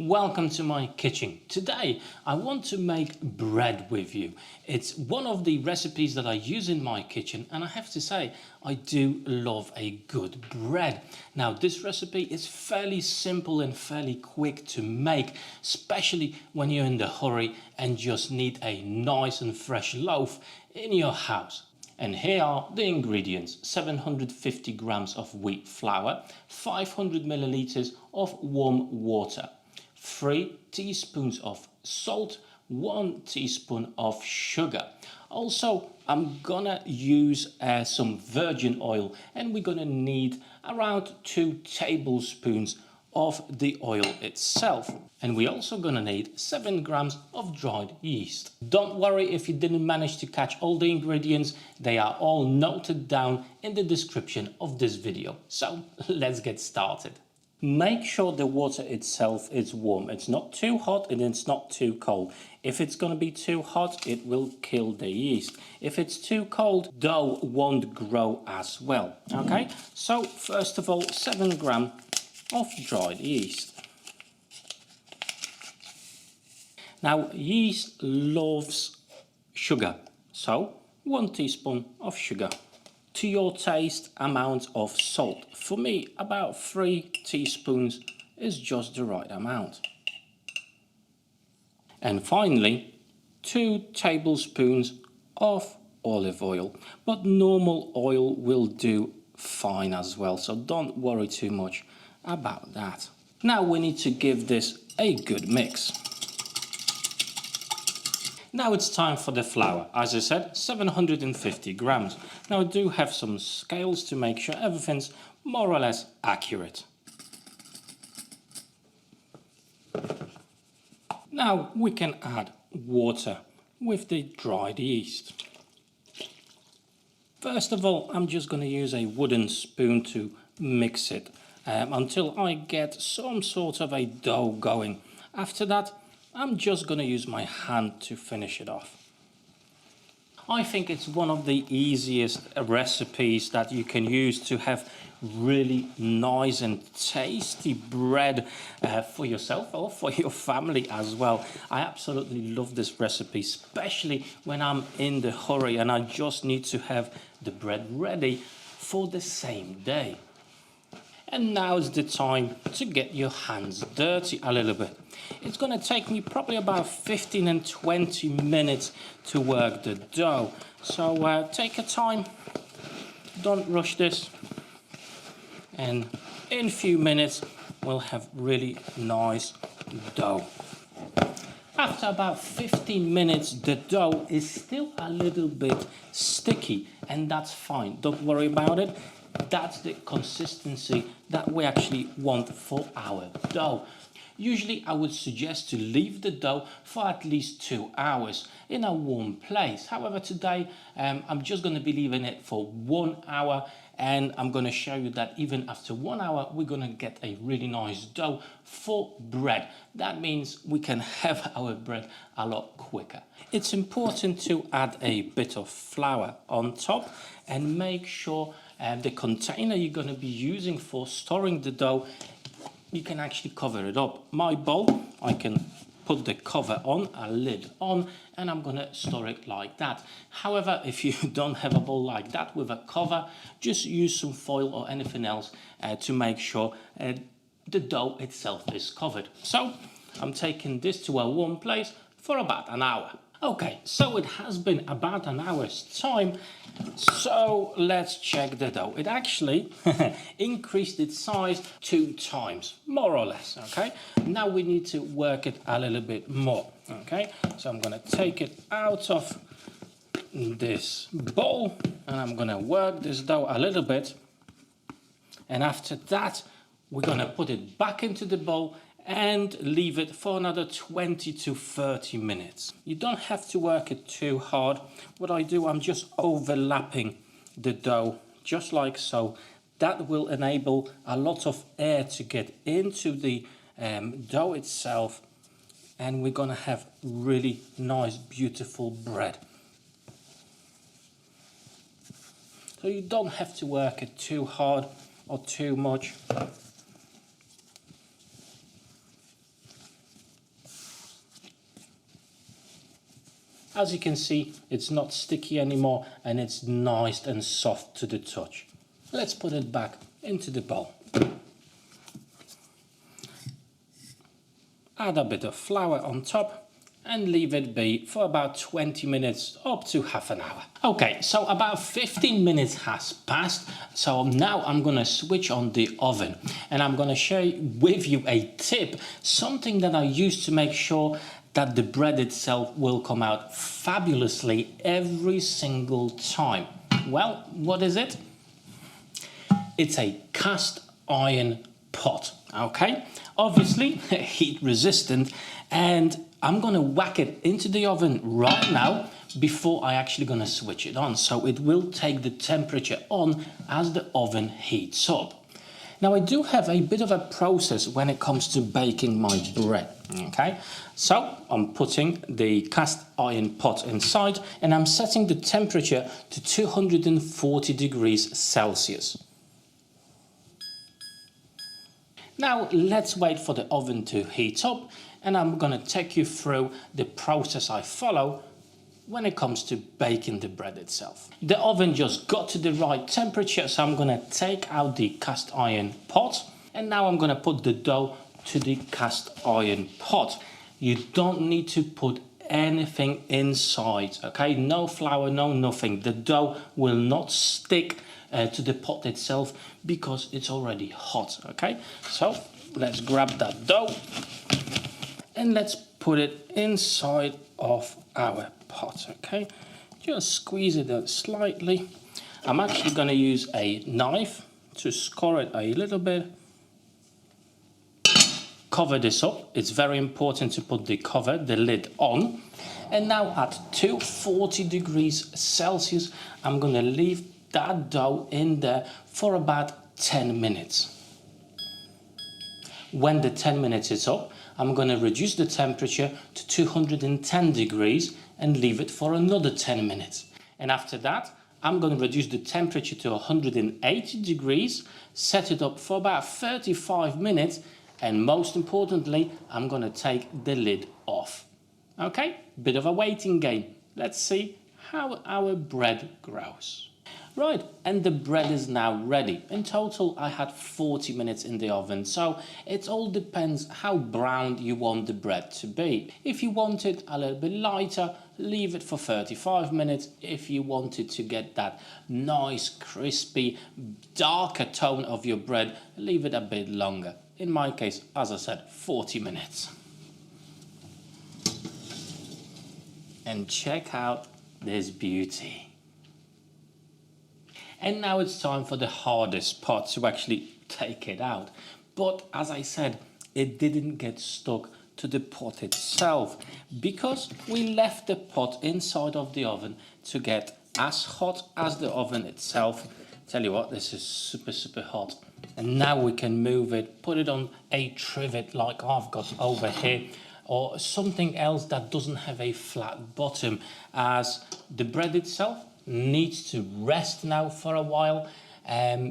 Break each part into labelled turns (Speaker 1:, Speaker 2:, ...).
Speaker 1: Welcome to my kitchen. Today I want to make bread with you. It's one of the recipes that I use in my kitchen, and I have to say I do love a good bread. Now this recipe is fairly simple and fairly quick to make, especially when you're in the hurry and just need a nice and fresh loaf in your house. And here are the ingredients: 750 grams of wheat flour, 500 milliliters of warm water, 3 teaspoons of salt, 1 teaspoon of sugar. Also, I'm gonna use some virgin oil, and we're gonna need around 2 tablespoons of the oil itself. And we're also gonna need 7 grams of dried yeast. Don't worry if you didn't manage to catch all the ingredients, they are all noted down in the description of this video. So let's get started. Make sure the water itself is warm. It's not too hot and it's not too cold. If it's going to be too hot, it will kill the yeast. If it's too cold, dough won't grow as well. Okay, so first of all, 7 grams of dried yeast. Now yeast loves sugar, so 1 teaspoon of sugar. To your taste, amount of salt. For me, about 3 teaspoons is just the right amount. And finally, 2 tablespoons of olive oil. But normal oil will do fine as well, so don't worry too much about that. Now we need to give this a good mix. Now it's time for the flour. As I said, 750 grams. Now I do have some scales to make sure everything's more or less accurate. Now we can add water with the dried yeast. First of all, I'm just going to use a wooden spoon to mix it until I get some sort of a dough going. After that, I'm just going to use my hand to finish it off. I think it's one of the easiest recipes that you can use to have really nice and tasty bread for yourself or for your family as well. I absolutely love this recipe, especially when I'm in the hurry and I just need to have the bread ready for the same day. And now's the time to get your hands dirty a little bit. It's going to take me probably about 15 and 20 minutes to work the dough. So take your time, don't rush this. And in a few minutes, we'll have really nice dough. After about 15 minutes, the dough is still a little bit sticky, and that's fine. Don't worry about it. That's the consistency that we actually want for our dough. Usually I would suggest to leave the dough for at least 2 hours in a warm place. However, today I'm just going to be leaving it for 1 hour, and I'm going to show you that even after 1 hour we're going to get a really nice dough for bread. That means we can have our bread a lot quicker. It's important to add a bit of flour on top and make sure the container you're going to be using for storing the dough, you can actually cover it up. My bowl, I can put the cover on, a lid on, and I'm going to store it like that. However, if you don't have a bowl like that with a cover, just use some foil or anything else to make sure the dough itself is covered. So I'm taking this to a warm place for about an hour. Okay, so it has been about an hour's time, so let's check the dough. It actually increased its size 2 times, more or less, okay? Now we need to work it a little bit more, okay? So I'm going to take it out of this bowl, and I'm going to work this dough a little bit. And after that, we're going to put it back into the bowl and leave it for another 20 to 30 minutes. You don't have to work it too hard. What I do, I'm just overlapping the dough, just like so. That will enable a lot of air to get into the dough itself, and we're gonna have really nice, beautiful bread. So you don't have to work it too hard or too much. As you can see, it's not sticky anymore and it's nice and soft to the touch. Let's put it back into the bowl. Add a bit of flour on top and leave it be for about 20 minutes up to half an hour. Okay, so about 15 minutes has passed. So now I'm gonna switch on the oven and I'm gonna share with you a tip, something that I use to make sure that the bread itself will come out fabulously every single time. Well, what is it? It's a cast iron pot, okay? Obviously heat resistant, and I'm gonna whack it into the oven right now before I actually gonna switch it on. So it will take the temperature on as the oven heats up. Now I do have a bit of a process when it comes to baking my bread, okay? So I'm putting the cast iron pot inside and I'm setting the temperature to 240 degrees Celsius. Now let's wait for the oven to heat up and I'm going to take you through the process I follow when it comes to baking the bread itself. The oven just got to the right temperature, so I'm going to take out the cast iron pot and now I'm going to put the dough to the cast iron pot. You don't need to put anything inside, okay? No flour, no nothing. The dough will not stick to the pot itself because it's already hot, okay? So let's grab that dough and let's put it inside of our pot, okay? Just squeeze it out slightly. I'm actually going to use a knife to score it a little bit. Cover this up. It's very important to put the cover, the lid on. And now at 240 degrees Celsius, I'm going to leave that dough in there for about 10 minutes. When the 10 minutes is up, I'm going to reduce the temperature to 210 degrees and leave it for another 10 minutes. And after that, I'm going to reduce the temperature to 180 degrees, set it up for about 35 minutes, and most importantly, I'm going to take the lid off. Okay, bit of a waiting game. Let's see how our bread grows. Right, and the bread is now ready. In total, I had 40 minutes in the oven, so it all depends how brown you want the bread to be. If you want it a little bit lighter, leave it for 35 minutes. If you wanted to get that nice, crispy, darker tone of your bread, leave it a bit longer. In my case, as I said, 40 minutes. And check out this beauty. And now it's time for the hardest part, to actually take it out. But as I said, it didn't get stuck to the pot itself because we left the pot inside of the oven to get as hot as the oven itself. Tell you what, this is super, super hot. And now we can move it, put it on a trivet like I've got over here, or something else that doesn't have a flat bottom, as the bread itself needs to rest now for a while.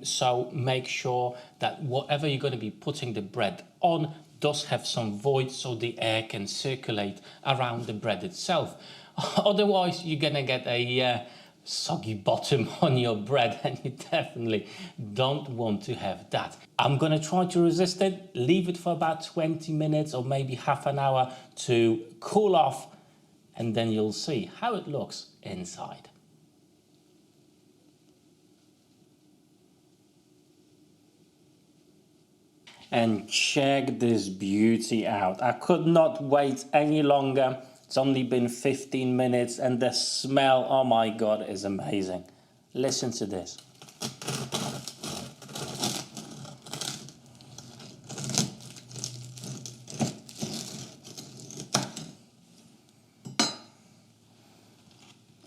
Speaker 1: So make sure that whatever you're going to be putting the bread on does have some void so the air can circulate around the bread itself. Otherwise you're going to get a soggy bottom on your bread, and you definitely don't want to have that. I'm going to try to resist it, leave it for about 20 minutes or maybe half an hour to cool off, and then you'll see how it looks inside. And check this beauty out. I could not wait any longer. It's only been 15 minutes and the smell, oh my God, is amazing. Listen to this.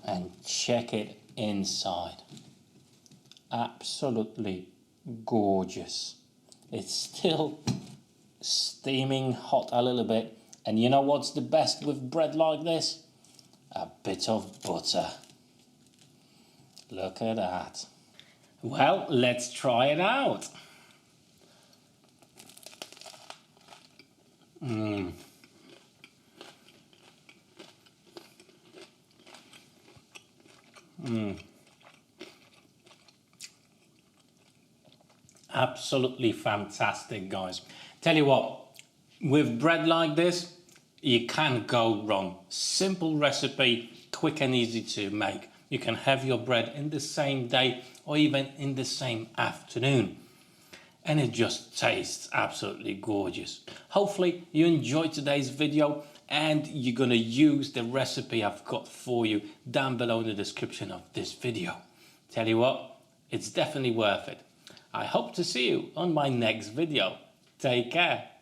Speaker 1: And check it inside. Absolutely gorgeous. It's still steaming hot a little bit. And you know what's the best with bread like this? A bit of butter. Look at that. Well, let's try it out. absolutely fantastic, guys. Tell you what, with bread like this, you can't go wrong. Simple recipe, quick and easy to make. You can have your bread in the same day or even in the same afternoon. And it just tastes absolutely gorgeous. Hopefully you enjoyed today's video and you're gonna use the recipe I've got for you down below in the description of this video. Tell you what, it's definitely worth it. I hope to see you on my next video. Take care.